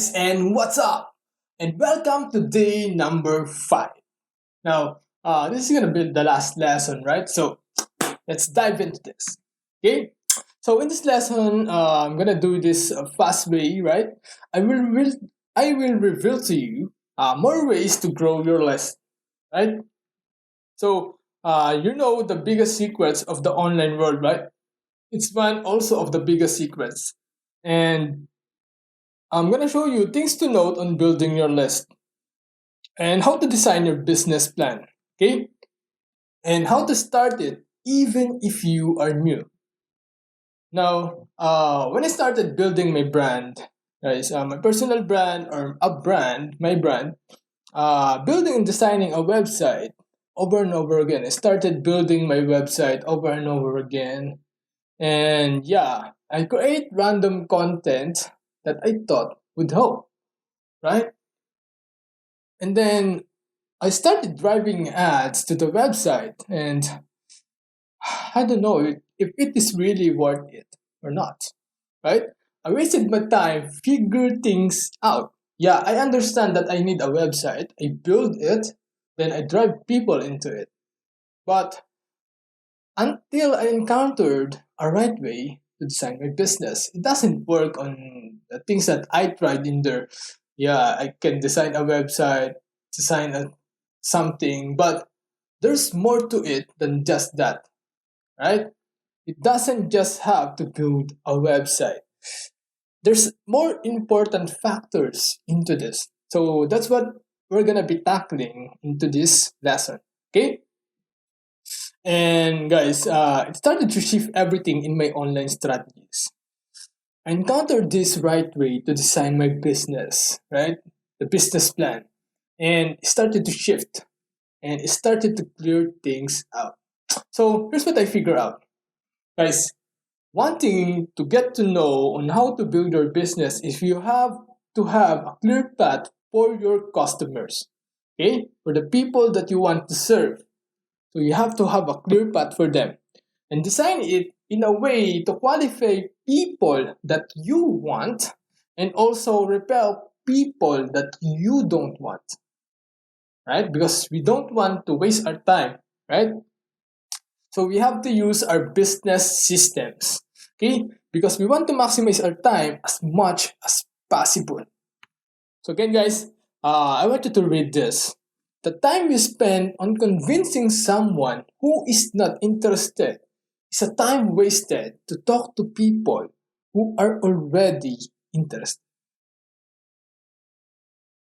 guys, and what's up? And welcome to day number 5. Now, this is gonna be the last lesson, right? So let's dive into this. Okay. So in this lesson, I'm gonna do this fast way, right? I will, will I will reveal to you more ways to grow your list, right? So you know the biggest secrets of the online world, right? It's one also of the biggest secrets, and I'm gonna show you things to note on building your list and how to design your business plan, okay? And how to start it even if you are new. Now, when I started building my brand, guys, my personal brand or a brand, my brand, building and designing a website over and over again. I started building my website over and over again. And yeah, I create random content that I thought would help, right? And then I started driving ads to the website, and I don't know if it is really worth it or not, right? I wasted my time figure things out. Yeah, I understand that I need a website. I build it, then I drive people into it. But until I encountered a right way to design my business, it doesn't work on the things that I tried in there. Yeah, I can design a website, design something, but there's more to it than just that, right? It doesn't just have to build a website. There's more important factors into this. So that's what we're gonna be tackling into this lesson. Okay? And guys, it started to shift everything in my online strategies. I encountered this right way to design my business, right? The business plan. And it started to shift and it started to clear things out. So here's what I figure out. Guys, wanting to get to know on how to build your business is you have to have a clear path for your customers. Okay? For the people that you want to serve. So you have to have a clear path for them and design it in a way to qualify people that you want and also repel people that you don't want, right? Because we don't want to waste our time, right? So we have to use our business systems, okay? Because we want to maximize our time as much as possible. So again, guys, I want you to read this. The time you spend on convincing someone who is not interested is a time wasted to talk to people who are already interested.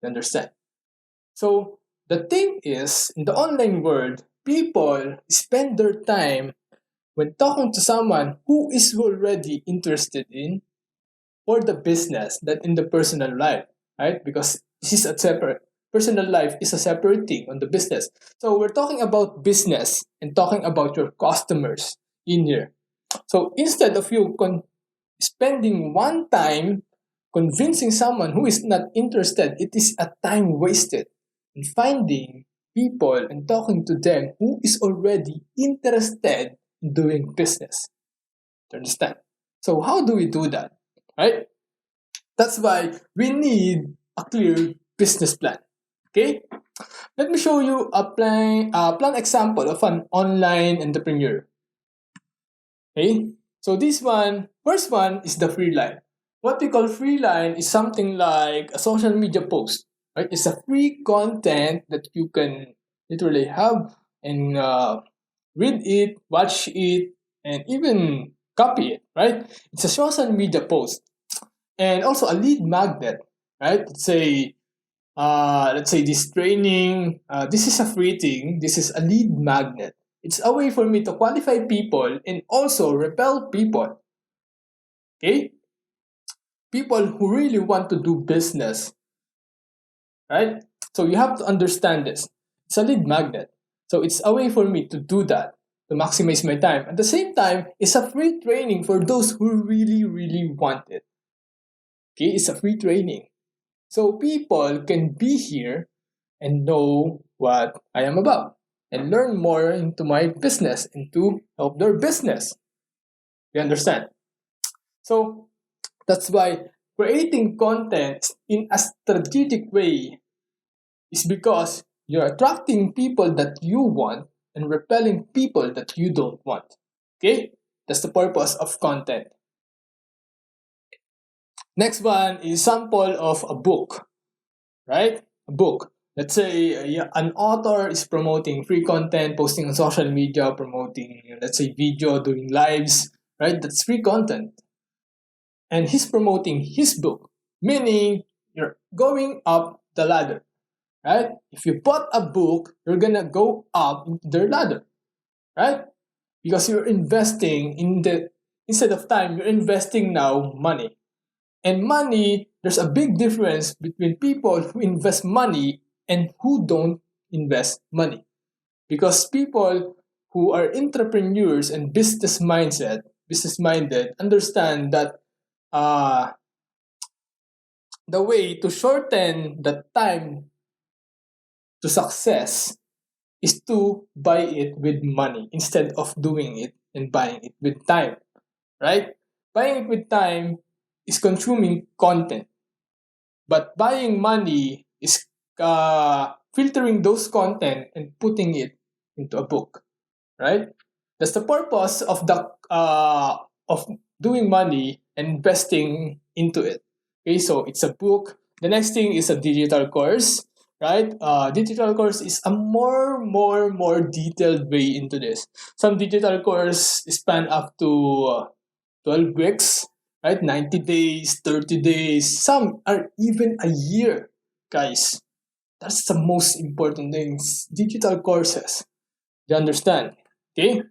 You understand? So the thing is, in the online world, people spend their time when talking to someone who is already interested in or the business than in the personal life, right? Because this is a separate personal life is a separate thing on the business. So we're talking about business and talking about your customers in here. So instead of you spending one time convincing someone who is not interested, it is a time wasted in finding people and talking to them who is already interested in doing business. Do you understand? So how do we do that? Right? That's why we need a clear business plan. Okay? Let me show you a plan example of an online entrepreneur. Okay? So first one is the free line. What we call free line is something like a social media post. Right? It's a free content that you can literally have and read it, watch it, and even copy it. Right? It's a social media post and also a lead magnet. Right? Let's say this training, this is a free thing, this is a lead magnet. It's a way for me to qualify people and also repel people, okay? People who really want to do business, right? So you have to understand this. It's a lead magnet. So it's a way for me to do that, to maximize my time. At the same time, it's a free training for those who really, really want it. Okay, it's a free training. So people can be here and know what I am about and learn more into my business and to help their business. You understand? So that's why creating content in a strategic way is because you're attracting people that you want and repelling people that you don't want. Okay? That's the purpose of content. Next one is sample of a book, right? A book. Let's say an author is promoting free content, posting on social media, promoting, let's say, video, doing lives, right? That's free content. And he's promoting his book, meaning you're going up the ladder, right? If you bought a book, you're gonna go up the ladder, right? Because you're investing in the, instead of time, you're investing now money. And money, there's a big difference between people who invest money and who don't invest money. Because people who are entrepreneurs and business minded, understand that uh, the way to shorten the time to success is to buy it with money instead of doing it and buying it with time, right? Buying it with time is consuming content, but buying money is filtering those content and putting it into a book, right? That's the purpose of doing money and investing into it. Okay, so it's a book. The next thing is a digital course, right? Digital course is a more detailed way into this. Some digital course span up to 12 weeks, right? 90 days, 30 days. Some are even a year, guys. That's the most important things. Digital courses. You understand? Okay.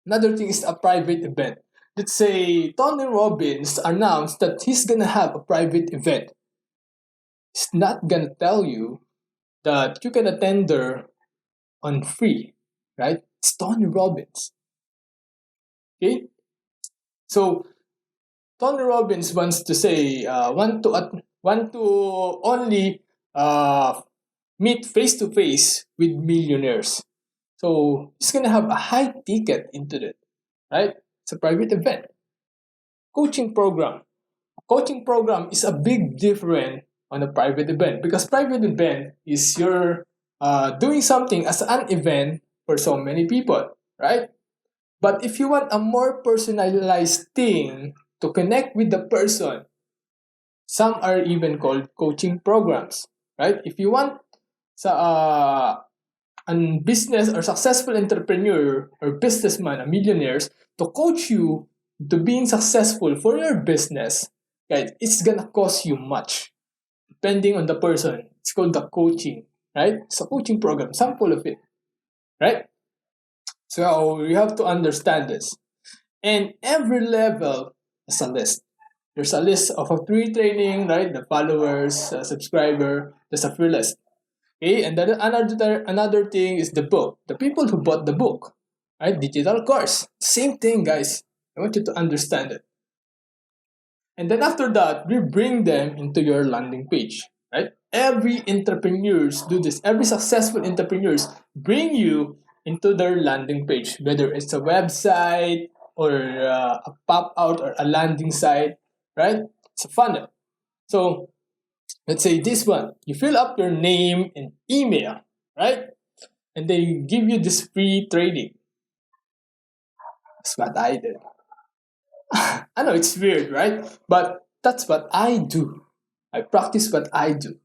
Another thing is a private event. Let's say Tony Robbins announced that he's gonna have a private event. He's not gonna tell you that you can attend there on free, right? It's Tony Robbins. Okay, so Tony Robbins wants to say want to only uh, meet face to face with millionaires. So he's gonna have a high ticket into it, right? It's a private event. Coaching program. Coaching program is a big difference on a private event because private event is you're doing something as an event for so many people, right? But if you want a more personalized thing to connect with the person, some are even called coaching programs, right? If you want sa a business or successful entrepreneur or businessman, a millionaires, to coach you to being successful for your business, right? It's gonna cost you much, depending on the person. It's called the coaching, right? It's a coaching program, sample of it, right? So you have to understand this. And every level is a list. There's a list of a free training, right? The followers, subscriber. There's a free list. Okay, and then another thing is the book. The people who bought the book, right? Digital course. Same thing, guys. I want you to understand it. And then after that, we bring them into your landing page, right? Every entrepreneurs do this. Every successful entrepreneurs bring you into their landing page, whether it's a website or a pop out or a landing site, right? It's a funnel. So let's say this one, you fill up your name and email, right? And they give you this free training. That's what I did. I know it's weird, right? But that's what I do. I practice what I do,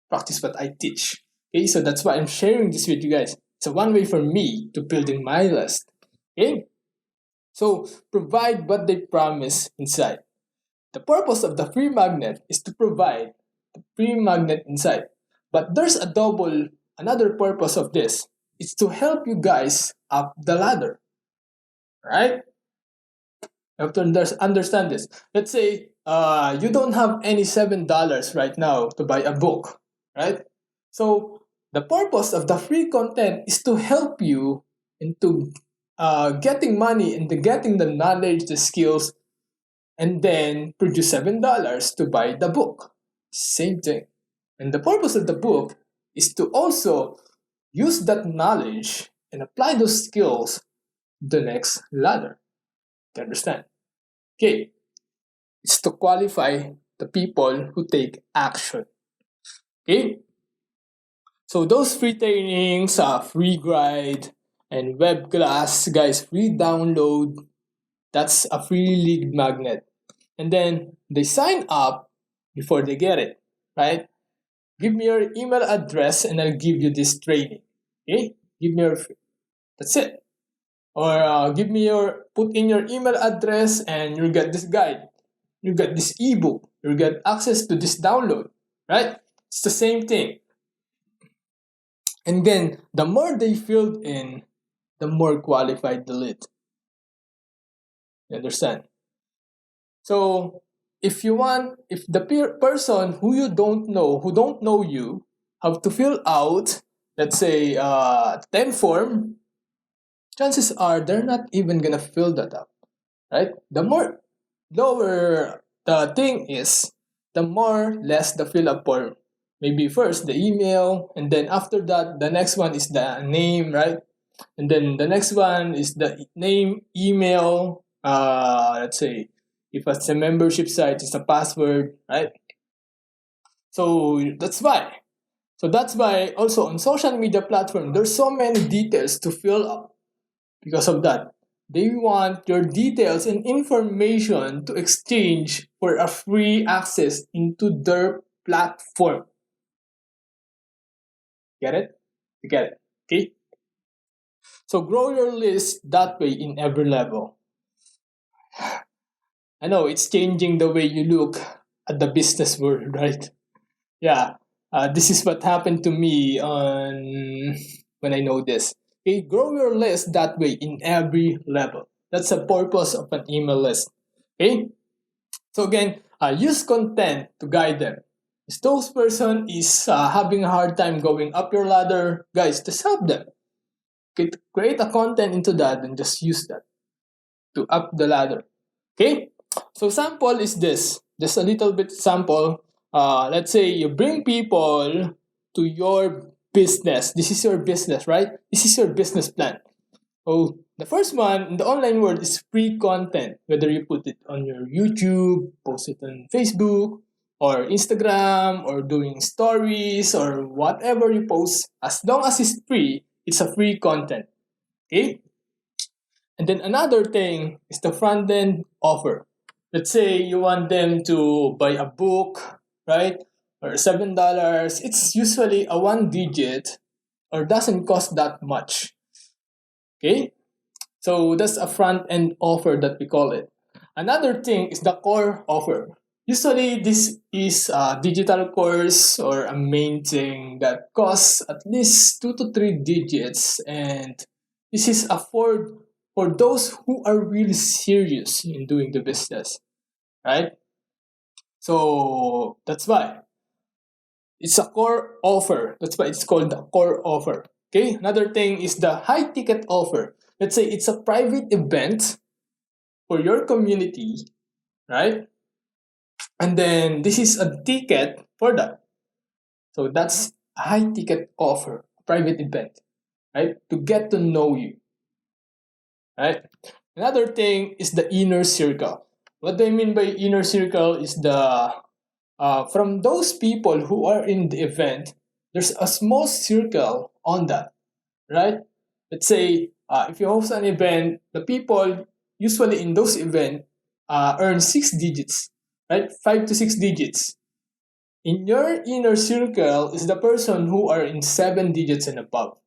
practice what I teach. Okay, so that's why I'm sharing this with you guys. It's a one way for me to building my list. Okay, so provide what they promise inside. The purpose of the free magnet is to provide the free magnet inside. But there's another purpose of this. It's to help you guys up the ladder, right? You have to understand this. Let's say you don't have any $7 right now to buy a book, right? So the purpose of the free content is to help you into getting money, into getting the knowledge, the skills, and then produce $7 to buy the book. Same thing. And the purpose of the book is to also use that knowledge and apply those skills to the next ladder. Do you understand? Okay, it's to qualify the people who take action. Okay? So those free trainings, free guide, and web class, guys, free download, that's a free lead magnet. And then they sign up before they get it, right? Give me your email address and I'll give you this training. Okay? Give me your, that's it. Or put in your email address and you'll get this guide. You get this ebook. You'll get access to this download, right? It's the same thing. And then the more they filled in, the more qualified the lead. You understand? So if the person who don't know you, have to fill out, let's say, 10 form, chances are they're not even gonna fill that up, right? The more lower the thing is, the more less the fill up form. Maybe first the email, and then after that, the next one is the name, right? And then the next one is the name, email. Let's say if it's a membership site, it's a password, right? So that's why. So that's why also on social media platform, there's so many details to fill up. Because of that, they want your details and information to exchange for a free access into their platform. Get it? You get it? Okay? So grow your list that way in every level. I know it's changing the way you look at the business world, right? Yeah. This is what happened to me on when I know this. Okay, grow your list that way in every level. That's the purpose of an email list. Okay. So again, use content to guide them. If those person is having a hard time going up your ladder, guys, just help them. Create a content into that and just use that to up the ladder. Okay. So sample is this. Just a little bit sample. Let's say you bring people to your business. This is your business, right? This is your business plan. Oh, the first one in the online world is free content. Whether you put it on your YouTube, post it on Facebook, or Instagram, or doing stories, or whatever you post, as long as it's free, it's a free content. Okay? And then another thing is the front end offer. Let's say you want them to buy a book, right? Or $7. It's usually a one digit or doesn't cost that much. Okay? So that's a front end offer that we call it. Another thing is the core offer. Usually this is a digital course or a main thing that costs at least 2 to 3 digits, and this is for those who are really serious in doing the business, right? So that's why it's a core offer. That's why it's called the core offer. Okay. Another thing is the high ticket offer. Let's say it's a private event for your community, right? And then this is a ticket for that. So that's a high ticket offer, private event, right? To get to know you, right? Another thing is the inner circle. What I mean by inner circle is from those people who are in the event, there's a small circle on that, right? Let's say if you host an event, the people usually in those events earn 6 digits, right? 5 to 6 digits. In your inner circle is the person who are in 7 digits and above.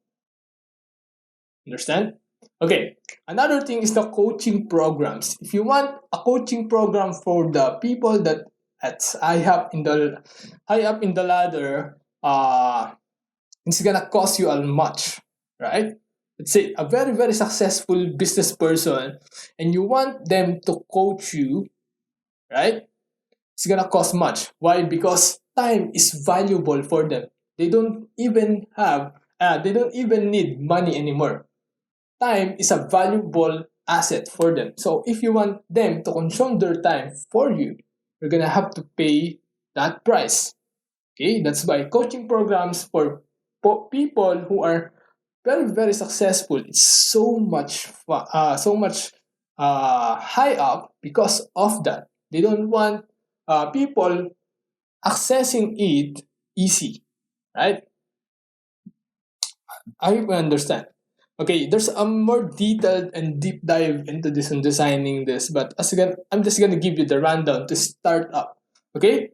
Understand? Okay. Another thing is the coaching programs. If you want a coaching program for the people that at high up in the ladder, it's gonna cost you a much, right? Let's say a very very successful business person, and you want them to coach you, right? It's gonna cost much. Why? Because time is valuable for them. They don't even need money anymore. Time is a valuable asset for them. So if you want them to consume their time for you, you're gonna have to pay that price. Okay, that's why coaching programs for people who are very very successful, it's so much high up because of that. They don't want people accessing it easy, right? I hope you understand. Okay, there's a more detailed and deep dive into this and designing this, but I'm just gonna give you the rundown to start up. Okay,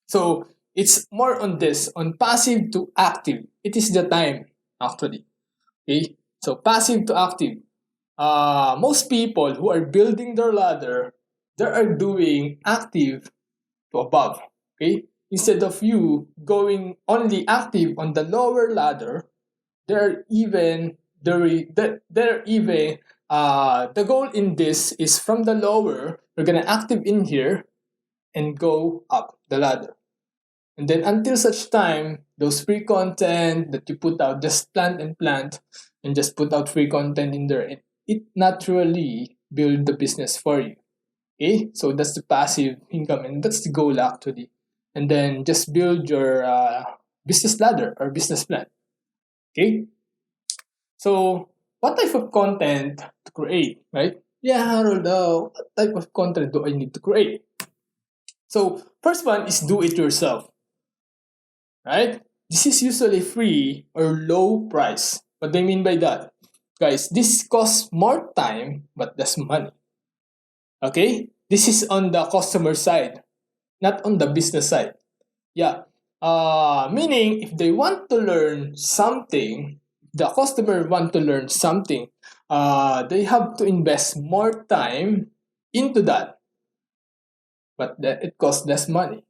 so it's more on this on passive to active. It is the time actually. Okay, so passive to active. Most people who are building their ladder, they are doing active to above. Okay, instead of you going only active on the lower ladder, they're even they're even the goal in this is from the lower we're gonna active in here and go up the ladder, and then until such time those free content that you put out, just plant and plant and just put out free content in there, and it naturally build the business for you. Okay, so that's the passive income and that's the goal actually, and then just build your business ladder or business plan. Okay, so, what type of content to create, right? Yeah, Harold, what type of content do I need to create? So, first one is do it yourself, right? This is usually free or low price. What do I mean by that? Guys, this costs more time but less money. Okay? This is on the customer side, not on the business side. Yeah. Meaning, if they want to learn something, the customer want to learn something, they have to invest more time into that, but that it costs less money,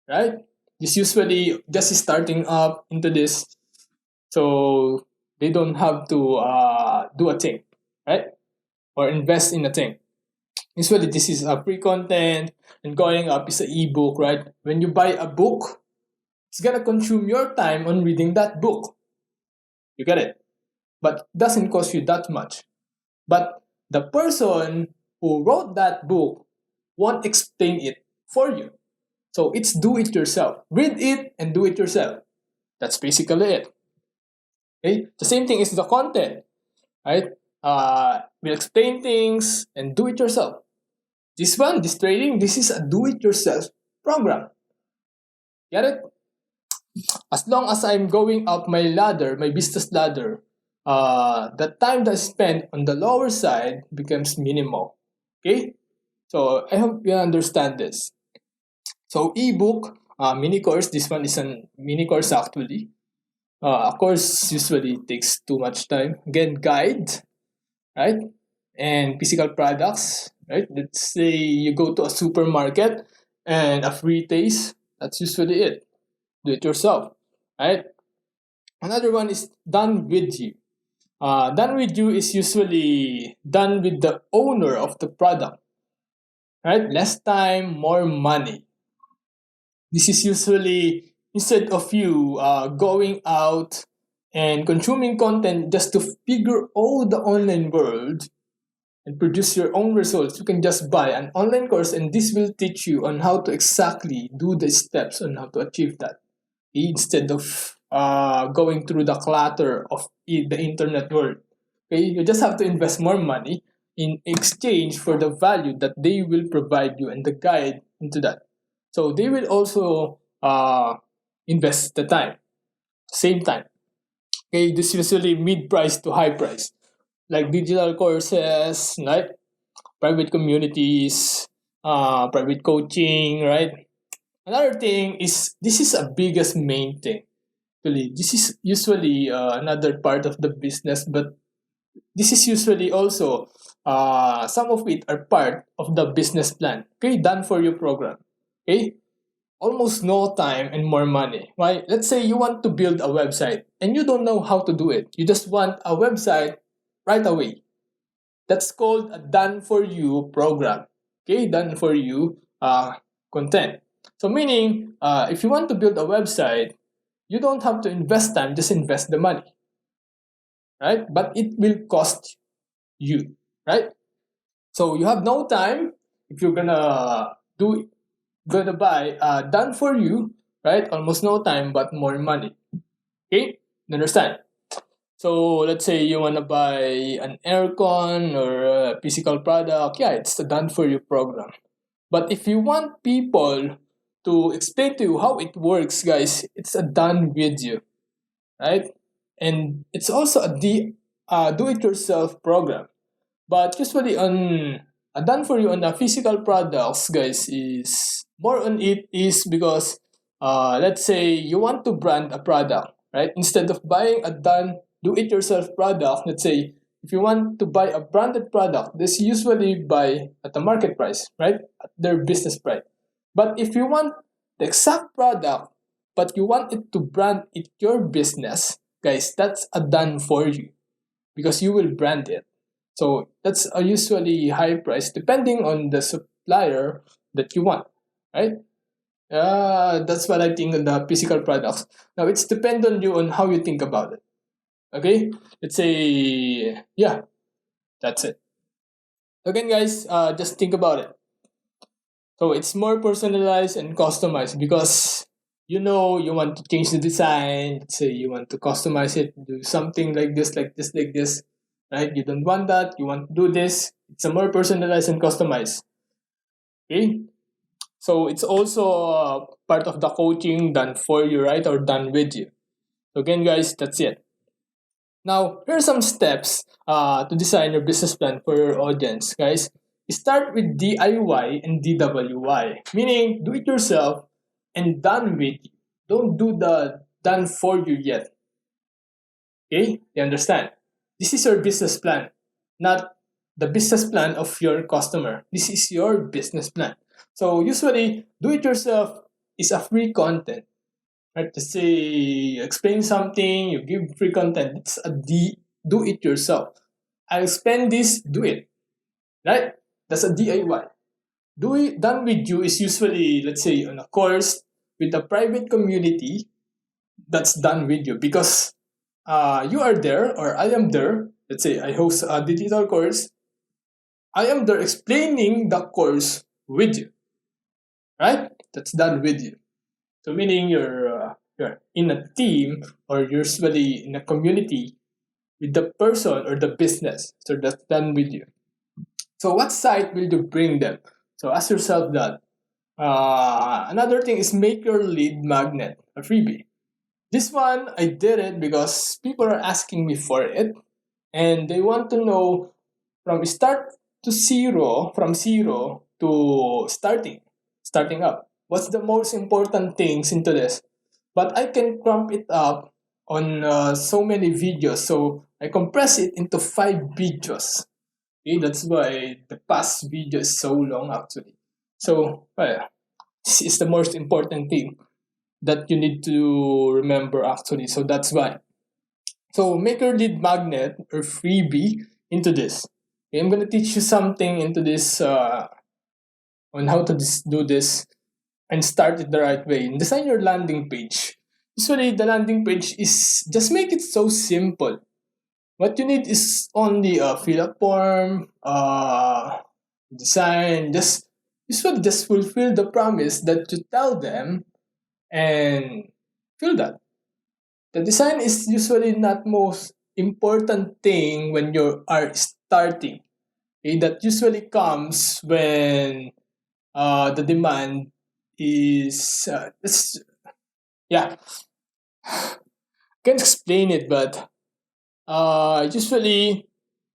right? This usually just starting up into this, so they don't have to do a thing, right? Or invest in a thing. Usually, this is a free content, and going up is an ebook, right? When you buy a book, it's gonna consume your time on reading that book. You get it? But it doesn't cost you that much. But the person who wrote that book won't explain it for you. So it's do it yourself. Read it and do it yourself. That's basically it. Okay? The same thing is the content, right? We'll explain things and do it yourself. This trading, this is a do it yourself program. Get it? As long as I'm going up my ladder, my business ladder, the time that I spend on the lower side becomes minimal. Okay? So I hope you understand this. So ebook, mini course, this one is a mini course actually. A course usually takes too much time. Again, guide, right? And physical products, right? Let's say you go to a supermarket and a free taste, that's usually it. Do it yourself, right? Another one is done with you. Done with you is usually done with the owner of the product, right? Less time, more money. This is usually instead of you going out and consuming content just to figure out the online world and produce your own results. You can just buy an online course, and this will teach you on how to exactly do the steps on how to achieve that, instead of going through the clutter of the internet world. Okay, you just have to invest more money in exchange for the value that they will provide you and the guide into that. So they will also invest the time, same time. Okay, this usually mid price to high price, like digital courses, right? Private communities, private coaching, right? Another thing is this is a biggest main thing. Actually, this is usually another part of the business, but this is usually also some of it are part of the business plan. Okay, done for your program. Okay, almost no time and more money. Why? Let's say you want to build a website and you don't know how to do it. You just want a website right away. That's called a done for you program. Okay, done for you content. So meaning, if you want to build a website, you don't have to invest time, just invest the money, right? But it will cost you, right? So you have no time if you're gonna buy done for you, right? Almost no time but more money. Okay, you understand? So let's say you wanna buy an aircon or a physical product. Yeah, it's the done for you program. But if you want people to explain to you how it works, guys, it's a done video, right? And it's also a do-it-yourself program. But usually on a done for you on the physical products, guys, is more on it is because let's say you want to brand a product, right? Instead of buying a done do-it-yourself product, let's say if you want to buy a branded product, this usually buy at the market price, right? At their business price. But if you want the exact product, but you want it to brand it your business, guys, that's a done for you because you will brand it. So that's a usually high price depending on the supplier that you want, right? That's what I think on the physical products. Now it's depend on you on how you think about it. Okay, let's say yeah, that's it. Again, guys, just think about it. So it's more personalized and customized because you want to change the design. Let's say you want to customize it, do something like this, like this, like this, right? You don't want that. You want to do this. It's a more personalized and customized. Okay. So it's also part of the coaching done for you, right, or done with you. So again, guys, that's it. Now, here are some steps to design your business plan for your audience, guys. Start with DIY and DWY, meaning do it yourself and done with you. Don't do the done for you yet. Okay? You understand? This is your business plan, not the business plan of your customer. This is your business plan. So usually, do it yourself is a free content. Right? To say explain something, you give free content. It's a do it yourself. I'll explain this, do it. Right? That's a DIY. Do it done with you is usually, let's say, on a course with a private community that's done with you because you are there or I am there. Let's say I host a digital course. I am there explaining the course with you. Right? That's done with you. So meaning you're in a team or usually in a community with the person or the business. So that's done with you. So what site will you bring them? So ask yourself that. Another thing is make your lead magnet a freebie. This one I did it because people are asking me for it and they want to know from start to zero, from zero to starting up. What's the most important things into this? But I can crump it up on so many videos, so I compress it into 5 videos. Okay, that's why the past video is so long actually. So this is the most important thing that you need to remember actually. So that's why. So make your lead magnet or freebie into this. Okay, I'm gonna teach you something into this on how to do this and start it the right way. And design your landing page. Usually the landing page is just make it so simple. What you need is only a fill up form, design, just usually just fulfill the promise that you tell them and fill that. The design is usually not most important thing when you are starting. Okay? That usually comes when the demand is yeah, can't explain it, but usually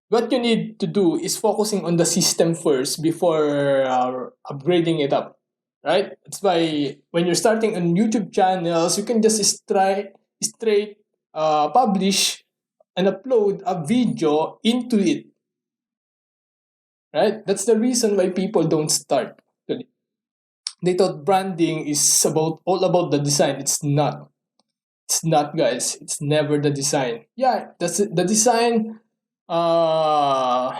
what you need to do is focusing on the system first before upgrading it up, right? That's why when you're starting on YouTube channels, you can just straight publish and upload a video into it, right? That's the reason why people don't start. Actually. They thought branding is about all about the design. It's not. It's not, guys. It's never the design. Yeah, that's it. The design uh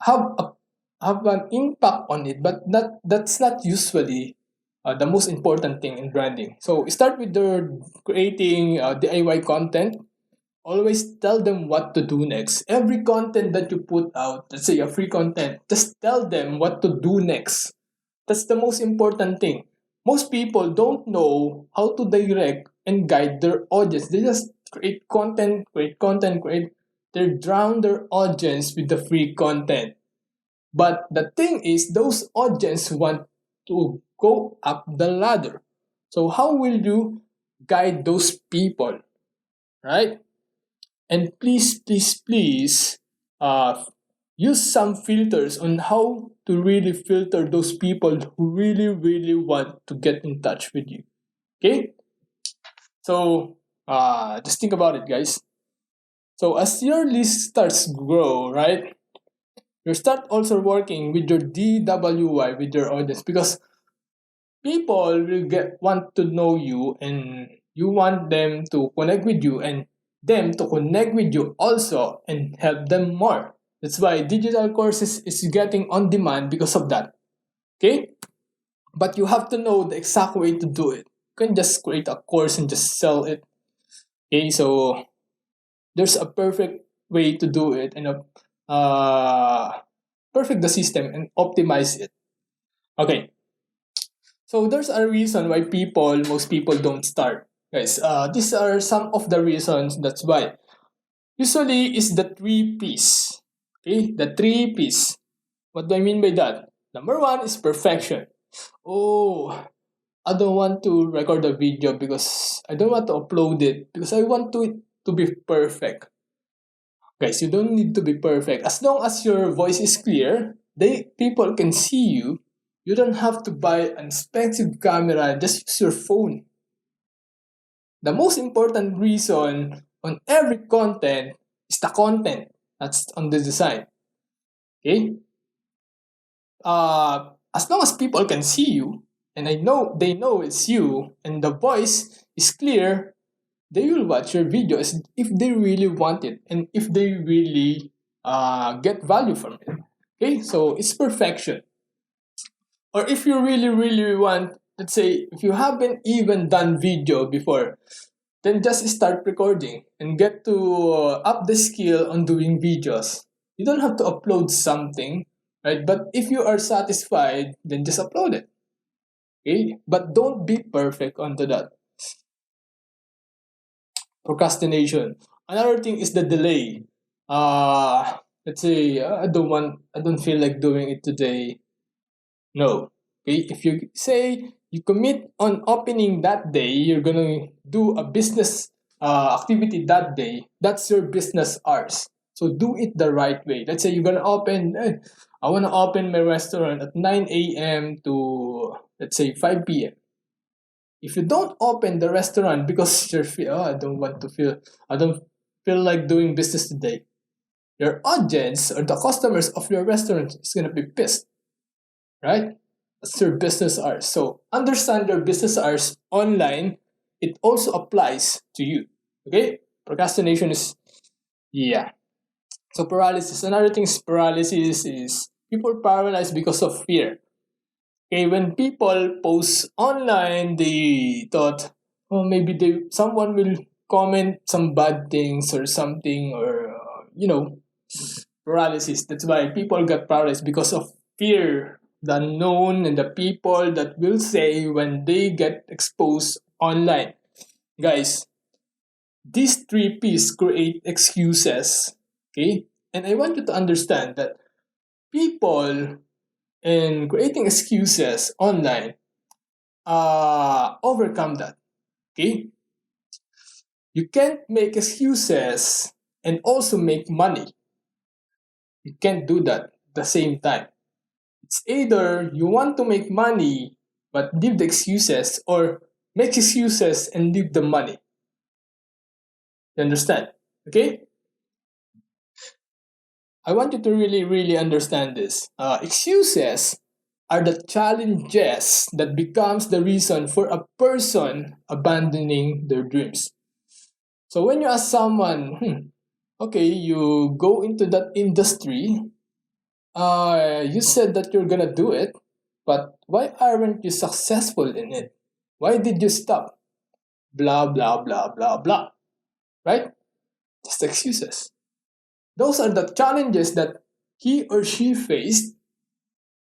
have a, have an impact on it, but that's not usually the most important thing in branding. So start with the creating DIY content. Always tell them what to do next. Every content that you put out, let's say a free content, just tell them what to do next. That's the most important thing. Most people don't know how to direct and guide their audience. They just create content, create content, create. They drown their audience with the free content. But the thing is, those audience want to go up the ladder. So how will you guide those people, right? And please, please, please, uh, use some filters on how to really filter those people who really, really want to get in touch with you. Okay? So just think about it, guys. So as your list starts to grow, right? You start also working with your DWI with your audience because people will get want to know you and you want them to connect with you and them to connect with you also and help them more. That's why digital courses is getting on demand because of that. Okay? But you have to know the exact way to do it. You can just create a course and just sell it. Okay, so there's a perfect way to do it and a perfect the system and optimize it. Okay, so there's a reason why most people don't start. Guys, these are some of the reasons. That's why. Usually is the three P's. Okay, the three P's. What do I mean by that? Number one is perfection. Oh, I don't want to record a video because I don't want to upload it because I want it to be perfect. Guys, you don't need to be perfect. As long as your voice is clear, people can see you. You don't have to buy an expensive camera, just use your phone. The most important reason on every content is the content. That's on the design. Okay? As long as people can see you, and they know it's you, and the voice is clear, they will watch your videos if they really want it and if they really get value from it. Okay, so it's perfection. Or if you really, really want, let's say, if you haven't even done video before, then just start recording and get to up the skill on doing videos. You don't have to upload something, right? But if you are satisfied, then just upload it. Okay, but don't be perfect onto that. Procrastination. Another thing is the delay. Let's say I don't feel like doing it today. No. Okay, if you say you commit on opening that day, you're gonna do a business activity that day. That's your business hours. So do it the right way. Let's say you're gonna open. I wanna open my restaurant at 9 a.m. to let's say 5 p.m. If you don't open the restaurant because I don't feel like doing business today, your audience or the customers of your restaurant is gonna be pissed, right? That's your business hours. So understand your business hours online. It also applies to you. Okay? Procrastination is yeah. So paralysis. Another thing is paralysis is people paralyzed because of fear. Okay, when people post online, they thought, oh, maybe someone will comment some bad things or something, or paralysis. That's why people got paralyzed because of fear, the unknown, and the people that will say when they get exposed online. Guys, these three P's create excuses. Okay, and I want you to understand that people in creating excuses online overcome that. Okay, you can't make excuses and also make money. You can't do that at the same time. It's either you want to make money but leave the excuses, or make excuses and leave the money. You understand? Okay, I want you to really, really understand this. Excuses are the challenges that becomes the reason for a person abandoning their dreams. So when you ask someone, okay, you go into that industry, you said that you're gonna do it, but why aren't you successful in it? Why did you stop? Blah blah blah blah blah. Right? Just excuses. Those are the challenges that he or she faced,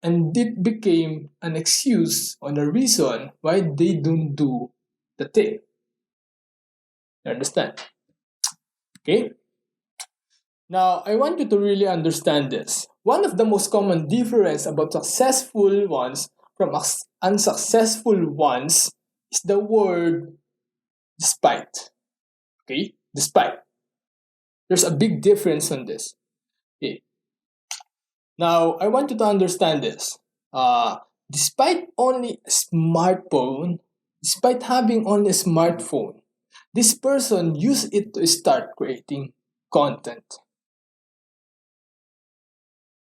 and it became an excuse or a reason why they don't do the thing. You understand? Okay? Now, I want you to really understand this. One of the most common difference about successful ones from unsuccessful ones is the word despite. Okay? Despite. There's a big difference on this. Okay. Now, I want you to understand this. Despite only a smartphone, despite having only a smartphone, this person used it to start creating content.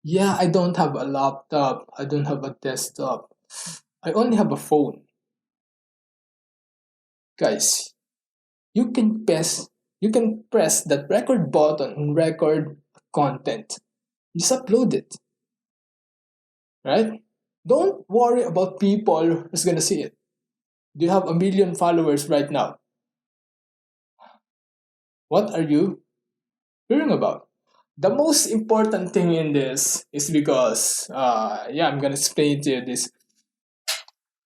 Yeah, I don't have a laptop. I don't have a desktop. I only have a phone. Guys, you can press that record button and record content. Just upload it, right? Don't worry about people who's gonna see it. Do you have a million followers right now? What are you hearing about? The most important thing in this is because I'm gonna explain to you this.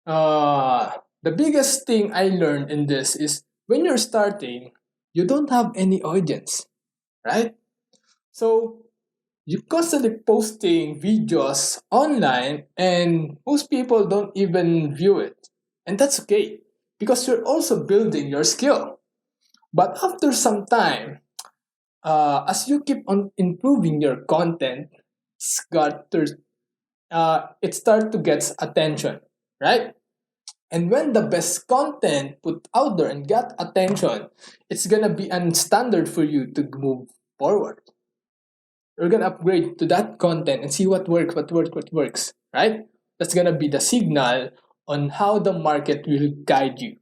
The biggest thing I learned in this is when you're starting, you don't have any audience, right? So you constantly posting videos online and most people don't even view it. And that's okay because you're also building your skill. But after some time, as you keep on improving your content, it's got to, it start to get attention, right? And when the best content put out there and got attention, it's gonna be a standard for you to move forward. You're gonna upgrade to that content and see what works, right? That's gonna be the signal on how the market will guide you.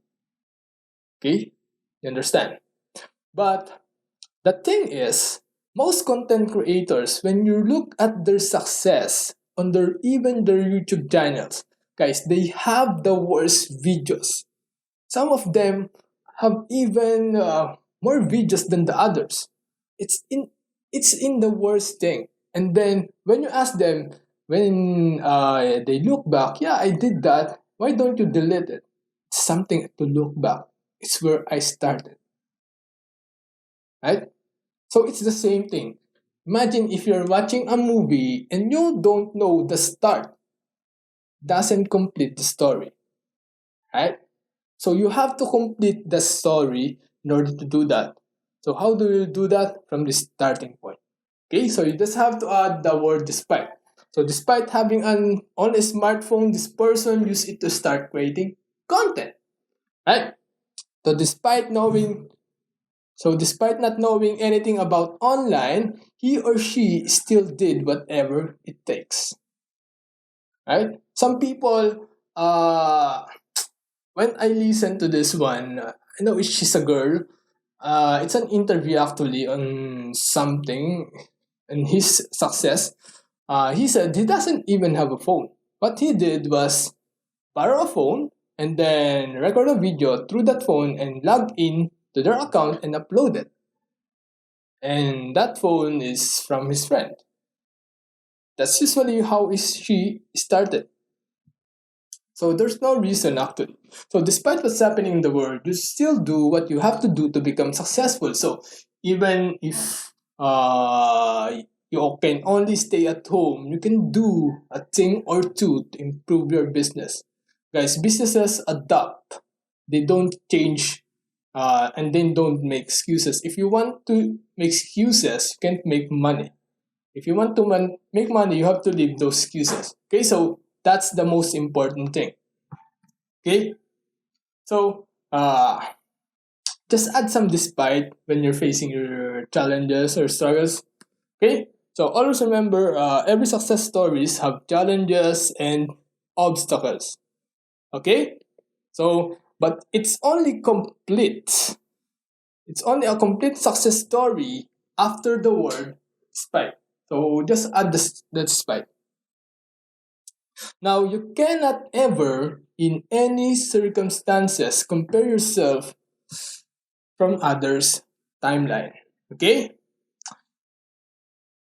Okay? You understand? But the thing is, most content creators, when you look at their success on even their YouTube channels, guys, they have the worst videos. Some of them have even more videos than the others. It's in it's in the worst thing. And then when you ask them, when they look back, yeah, I did that. Why don't you delete it? It's something to look back. It's where I started, right? So it's the same thing. Imagine if you're watching a movie and you don't know the start, doesn't complete the story, right? So you have to complete the story in order to do that. So how do you do that? From the starting point. Okay, so you just have to add the word despite. So despite having an on a smartphone, this person used it to start creating content, right? So despite not knowing anything about online, he or she still did whatever it takes, right? Some people, when I listen to this one, I know she's a girl. It's an interview actually on something and his success. He said he doesn't even have a phone. What he did was borrow a phone and then record a video through that phone and log in to their account and upload it. And that phone is from his friend. That's usually how she started. So there's no reason actually. So despite what's happening in the world, you still do what you have to do to become successful. So even if you can only stay at home, you can do a thing or two to improve your business. Guys, businesses adapt. They don't change and then don't make excuses. If you want to make excuses, you can't make money. If you want to make money, you have to leave those excuses. Okay, so that's the most important thing. Okay, so just add some despite when you're facing your challenges or struggles. Okay, so always remember every success stories have challenges and obstacles. Okay, so but it's only complete. It's only a complete success story after the word despite. So just add the despite. Now, you cannot ever, in any circumstances, compare yourself from others' timeline. Okay?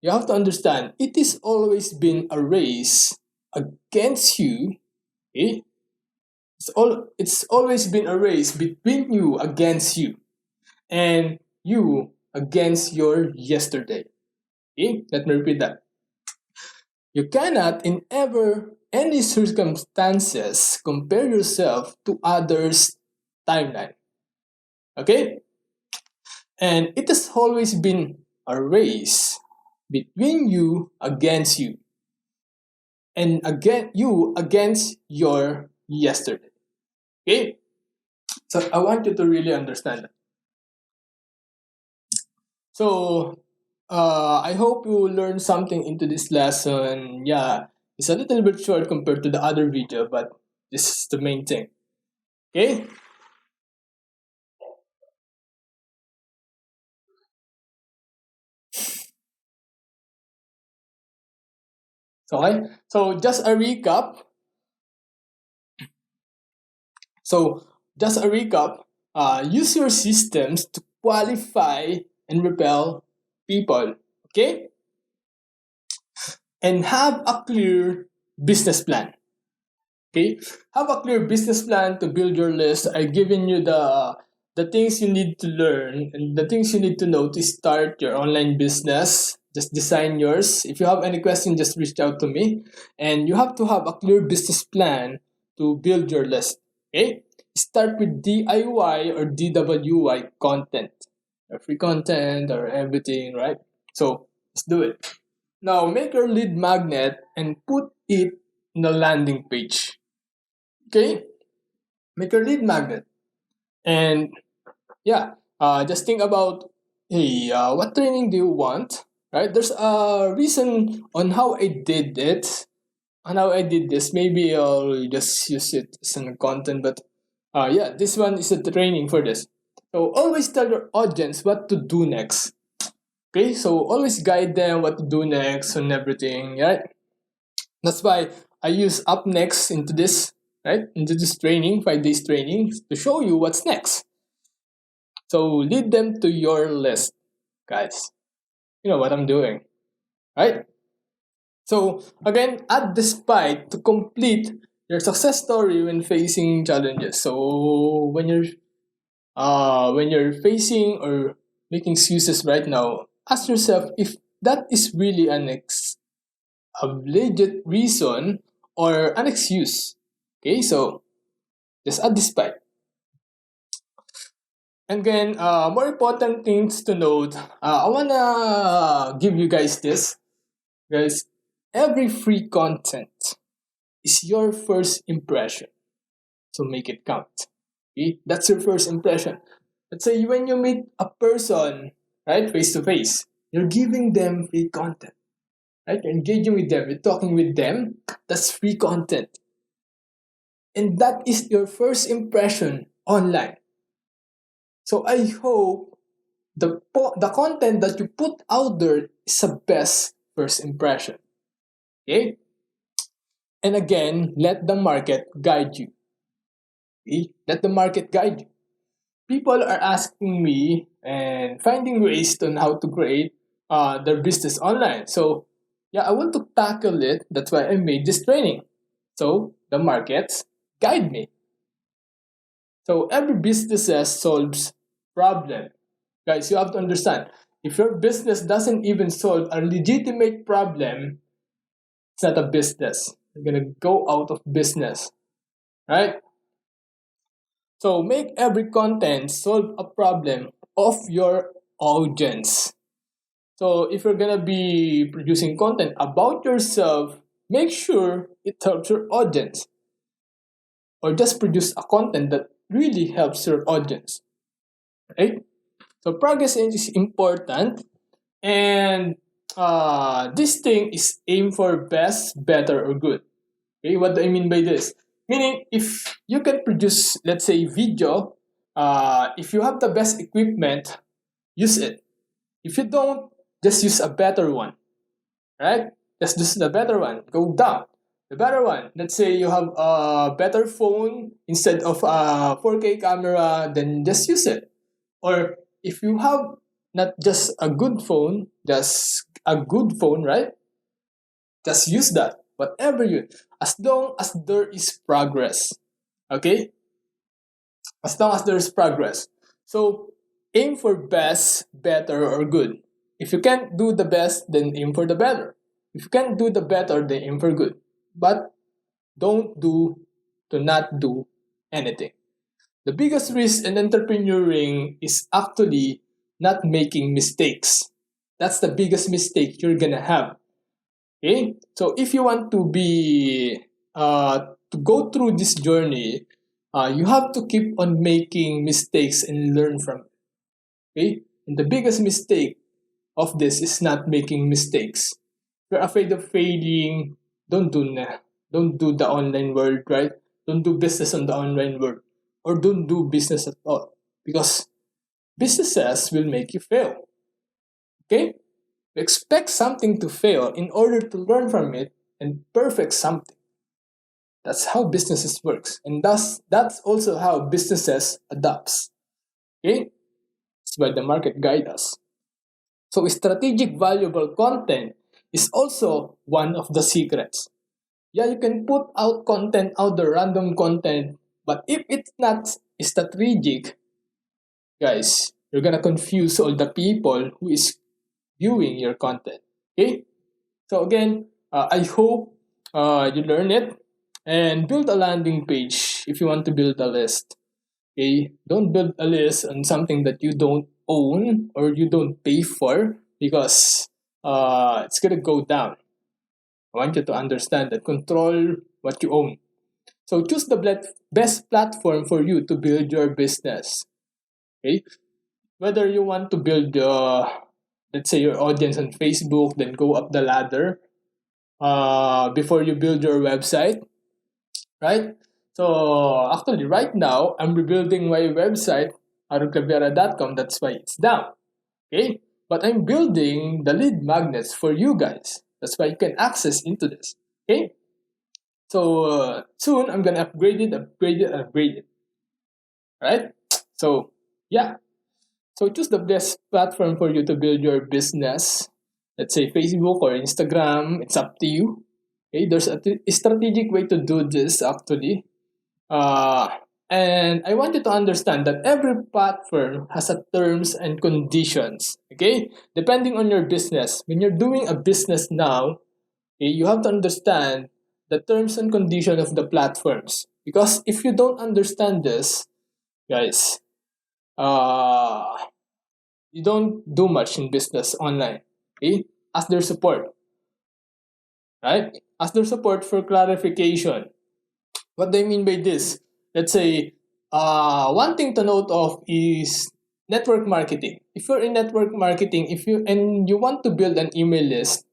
You have to understand, it is always been a race against you. Okay? It's always been a race between you against you and you against your yesterday. Okay, let me repeat that. You cannot, in ever any circumstances, compare yourself to others' timeline. Okay? And it has always been a race between you against you and again you against your yesterday. Okay? So I want you to really understand that. So I hope you learned something into this lesson. Yeah, it's a little bit short compared to the other video, but this is the main thing. Okay? Okay? So just a recap. So just a recap. Use your systems to qualify and repel people. Okay? And have a clear business plan. Okay, have a clear business plan to build your list. I've given you the things you need to learn and the things you need to know to start your online business. Just design yours. If you have any question, just reach out to me. And you have to have a clear business plan to build your list. Okay, start with DIY or DWY content, or free content or everything, right? So let's do it. Now make your lead magnet and put it in the landing page. Okay, make your lead magnet, and yeah, just think about, hey, what training do you want? Right? There's a reason on how I did it, on how I did this. Maybe I'll just use it as a content, but yeah, this one is a training for this. So always tell your audience what to do next. Okay, so always guide them what to do next and everything, right? That's why I use up next into this, right? Into this training, 5 days training, to show you what's next. So lead them to your list, guys. You know what I'm doing, right? So again, add despite to complete your success story when facing challenges. So when you're facing or making excuses right now, ask yourself if that is really a legit reason or an excuse. Okay, so just add despite. And then, more important things to note. I wanna give you guys this, guys. Every free content is your first impression, so make it count. Okay, that's your first impression. Let's say when you meet a person, right, face to face, you're giving them free content, right? You're engaging with them, you're talking with them. That's free content, and that is your first impression online. So I hope the content that you put out there is the best first impression. Okay? And again, let the market guide you. Okay? Let the market guide you. People are asking me and finding ways on how to create their business online. So yeah, I want to tackle it. That's why I made this training. So the markets guide me. So every business solves problem. Guys, you have to understand. If your business doesn't even solve a legitimate problem, it's not a business. You're gonna go out of business, right? So make every content solve a problem of your audience. So if you're gonna be producing content about yourself, make sure it helps your audience. Or just produce a content that really helps your audience, right? So progress is important, and this thing is aim for best, better, or good. Okay, what do I mean by this? Meaning, if you can produce, let's say, video, if you have the best equipment, use it. If you don't, just use a better one, right? Just use the better one. Go down. The better one. Let's say you have a better phone instead of a 4K camera, then just use it. Or if you have not just a good phone, just a good phone, right? Just use that. Whatever you, as long as there is progress. Okay? As long as there is progress. So aim for best, better, or good. If you can't do the best, then aim for the better. If you can't do the better, then aim for good. But don't do not do anything. The biggest risk in entrepreneuring is actually not making mistakes. That's the biggest mistake you're gonna have. Okay? So if you want to go through this journey, you have to keep on making mistakes and learn from it. Okay? And the biggest mistake of this is not making mistakes. If you're afraid of failing, don't do na. Don't do the online world, right? Don't do business on the online world. Or don't do business at all. Because businesses will make you fail. Okay? Expect something to fail in order to learn from it and perfect something. That's how businesses works. And that's also how businesses adapts. Okay? It's why the market guide us. So strategic valuable content is also one of the secrets. Yeah, you can put out content out the random content, but if it's not strategic, guys, you're gonna confuse all the people who is viewing your content. Okay? So again, I hope you learn it and build a landing page if you want to build a list. Okay? Don't build a list on something that you don't own or you don't pay for because it's gonna go down. I want you to understand that control what you own. So choose the best platform for you to build your business. Okay? Whether you want to build, let's say, your audience on Facebook, then go up the ladder before you build your website, right? So actually, right now, I'm rebuilding my website, claveria.com. That's why it's down. Okay? But I'm building the lead magnets for you guys. That's why you can access into this. Okay? So soon I'm gonna upgrade it. Right? So yeah. So choose the best platform for you to build your business. Let's say Facebook or Instagram. It's up to you. Okay, there's a strategic way to do this actually. Uh, and I want you to understand that every platform has a terms and conditions. Okay, depending on your business. When you're doing a business now, okay, you have to understand the terms and condition of the platforms. Because if you don't understand this, guys, uh, you don't do much in business online. Okay, ask their support, right? Ask their support for clarification. What do I mean by this? Let's say, one thing to note of is network marketing. If you're in network marketing, if you and you want to build an email list,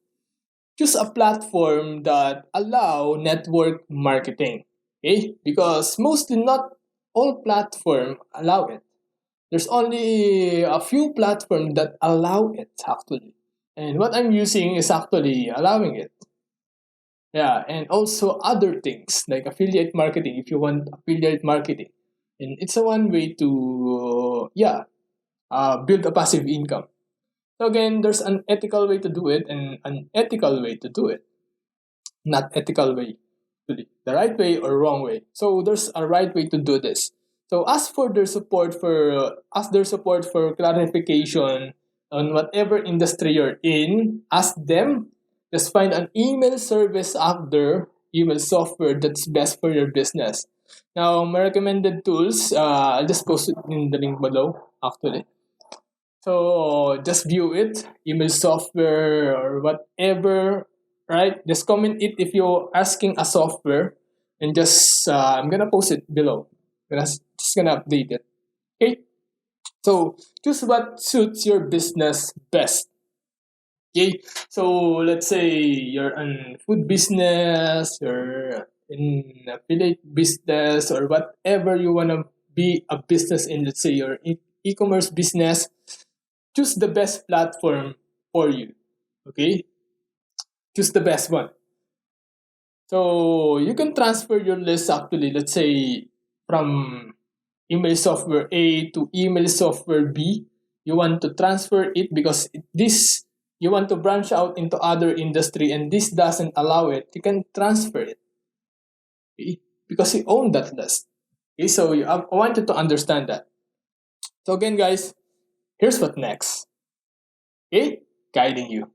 choose a platform that allow network marketing. Okay, because mostly not all platform allow it. There's only a few platforms that allow it actually, and what I'm using is actually allowing it. Yeah, and also other things like affiliate marketing if you want affiliate marketing. And it's a one way to build a passive income. So again, there's an ethical way to do it and an ethical way to do it. Not ethical way, really. The right way or wrong way. So there's a right way to do this. So ask their support for clarification on whatever industry you're in. Ask them. Just find an email service out there, email software that's best for your business. Now, my recommended tools, I'll just post it in the link below, actually. So just view it, email software or whatever, right? Just comment it if you're asking a software, and just I'm gonna post it below. Just gonna update it. Okay. So choose what suits your business best. Okay. So let's say you're in food business, you're in affiliate business, or whatever you wanna be a business in. Let's say you're in e-commerce business. Choose the best platform for you. Okay? Choose the best one. So you can transfer your list actually, let's say from email software A to email software B. You want to transfer it because this you want to branch out into other industry and this doesn't allow it. You can transfer it. Okay? Because you own that list. Okay, so I want you to understand that. So again, guys, here's what next. Okay? guiding you.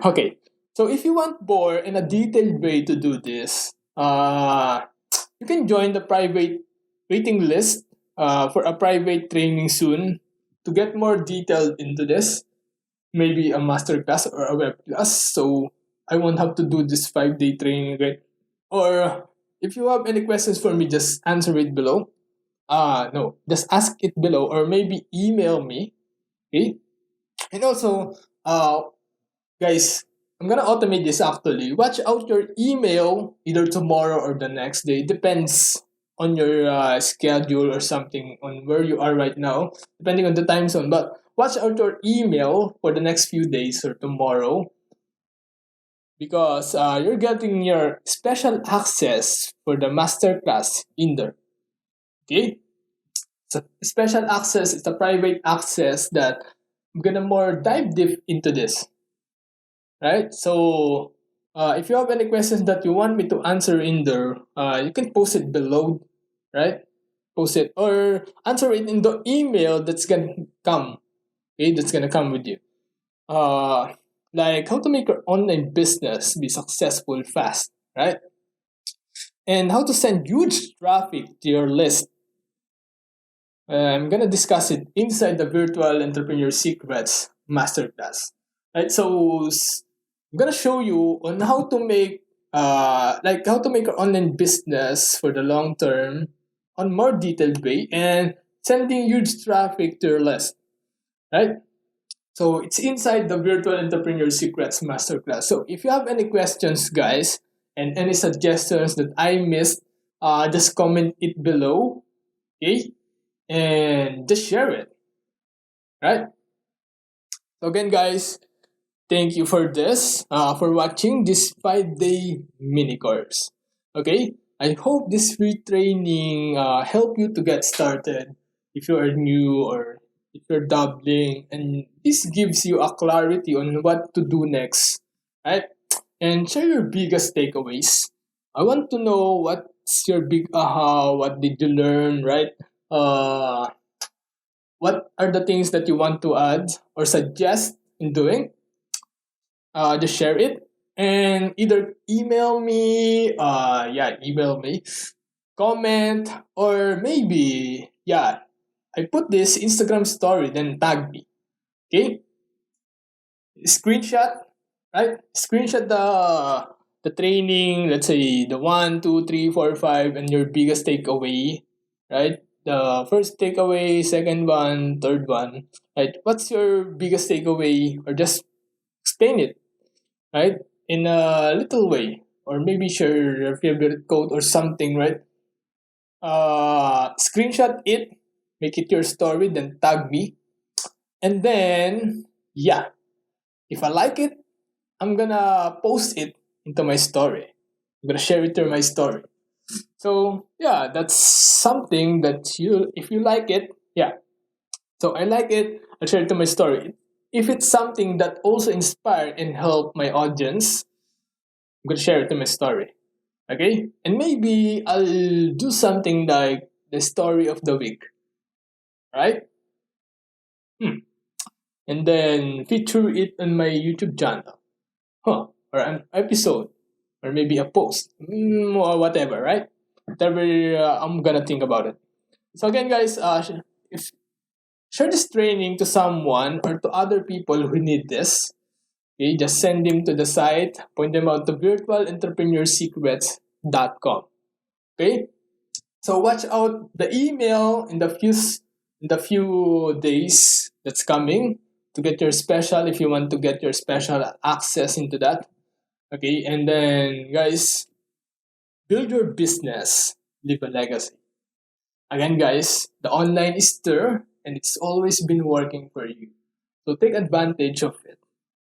Okay, so if you want more and a detailed way to do this, you can join the private waiting list for a private training soon to get more detailed into this. Maybe a masterclass or a web class, so I won't have to do this 5-day training, right? Or if you have any questions for me, just answer it below. No, just ask it below or maybe email me. Okay, and also, guys, I'm gonna automate this actually. Watch out your email either tomorrow or the next day. Depends on your schedule or something on where you are right now, depending on the time zone. But watch out your email for the next few days or tomorrow because you're getting your special access for the masterclass in there. Okay? So special access is the private access that I'm gonna more dive deep into this. Right? So if you have any questions that you want me to answer in there, you can post it below, right? Post it or answer it in the email that's gonna come. Okay, that's gonna come with you. Uh, like how to make your online business be successful fast, right? And how to send huge traffic to your list. I'm gonna discuss it inside the Virtual Entrepreneur Secrets Masterclass. Right, so I'm gonna show you on how to make how to make your online business for the long term on more detailed way and sending huge traffic to your list. Right? So it's inside the Virtual Entrepreneur Secrets Masterclass. So if you have any questions, guys, and any suggestions that I missed, just comment it below, okay? And just share it, right? So again, guys, thank you for this, for watching this 5-day mini course. Okay, I hope this free training help you to get started if you are new or if you're dabbling, and this gives you a clarity on what to do next, right? And share your biggest takeaways. I want to know what's your big aha, what did you learn, right? Uh, what are the things that you want to add or suggest in doing? Just share it and either email me, comment, or maybe, I put this Instagram story, then tag me. Okay? Screenshot, right? Screenshot the training, let's say the 1, 2, 3, 4, 5, and your biggest takeaway, right? The first takeaway, second one, third one, right? What's your biggest takeaway? Or just explain it, right? In a little way. Or maybe share your favorite quote or something, right? Screenshot it, make it your story, then tag me. And then, if I like it, I'm gonna post it into my story. I'm gonna share it to my story. So that's something that if you like it, So I like it, I share it to my story. If it's something that also inspire and help my audience, I'm gonna share it to my story. Okay? And maybe I'll do something like the story of the week. Right? And then feature it on my YouTube channel. Or an episode. Or maybe a post. Or whatever, right? Whatever I'm gonna think about it. So again, guys, if share this training to someone or to other people who need this. Okay, just send them to the site, point them out to virtualentrepreneursecrets.com. Okay? So watch out the email in the few days that's coming to get your special if you want to get your special access into that. Okay, and then guys, build your business, leave a legacy. Again, guys, the online is there and it's always been working for you. So take advantage of it.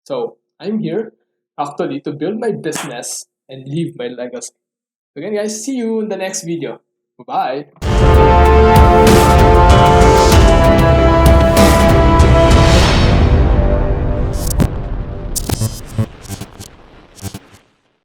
So I'm here actually to build my business and leave my legacy. Again, guys, see you in the next video. Bye.